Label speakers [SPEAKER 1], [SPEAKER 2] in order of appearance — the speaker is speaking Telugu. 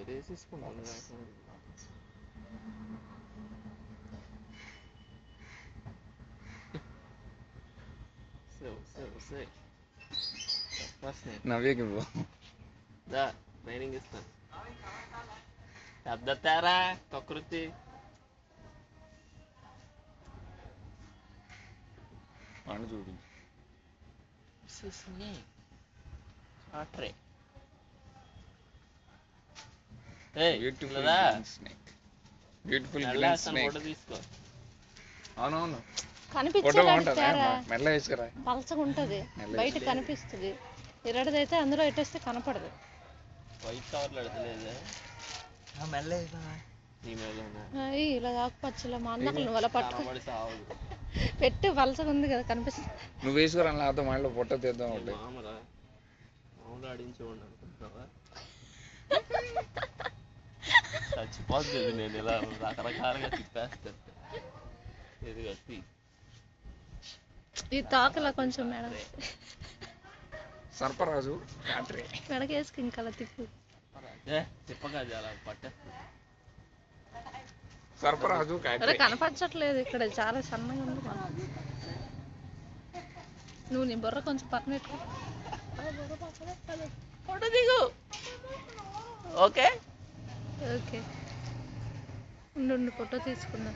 [SPEAKER 1] వేసేసుకుంటుంది.
[SPEAKER 2] నవ్వేకి
[SPEAKER 1] ట్రైనింగ్ ఇస్తాను. పెద్ద తేరా ప్రకృతి
[SPEAKER 2] వాడిని చూపించు.
[SPEAKER 1] ఫోటో తీసుకో.
[SPEAKER 2] అవునవును
[SPEAKER 3] కనిపించే పలసగా ఉంటది, బయట కనిపిస్తుంది. ఇరడదైతే అందులో ఎట్టేస్తే కనపడదు.
[SPEAKER 1] వైట్ కవర్లు అడతలేదు.
[SPEAKER 3] ఇలా ఆకుపచ్చలో మా అన్నకు నువ్వు అలా పట్టుకో పెట్టు, పలసగా ఉంది కదా కనిపిస్తుంది.
[SPEAKER 2] నువ్వు వేసుకోరా నాతో మళ్ళీ ఫోటో తీద్దాం. ఒకటి
[SPEAKER 1] మామూలు ఆడించుకోండి అనుకుంటున్నావా? చచ్చిపోతుంది. నేను ఇలా రకరకాలుగా తిప్పేస్తాను. ఇది
[SPEAKER 3] ఈ తాకలా కొంచెం మేడం
[SPEAKER 2] సర్పరాజు
[SPEAKER 3] మెడకేసుకు ఇంకా అలా తిప్పు.
[SPEAKER 1] తిప్పగా అలా పట్టేస్తుంది.
[SPEAKER 2] సర్పరాజు
[SPEAKER 3] కనపరచట్లేదు ఇక్కడ, చాలా సన్నగా ఉంది. నువ్వు నీ బుర్ర కొంచెం పక్కన పెట్టుకో.
[SPEAKER 1] ఫోటో దిగు. ఓకే
[SPEAKER 3] ఓకే ఉండు, ఫోటో తీసుకుందాం.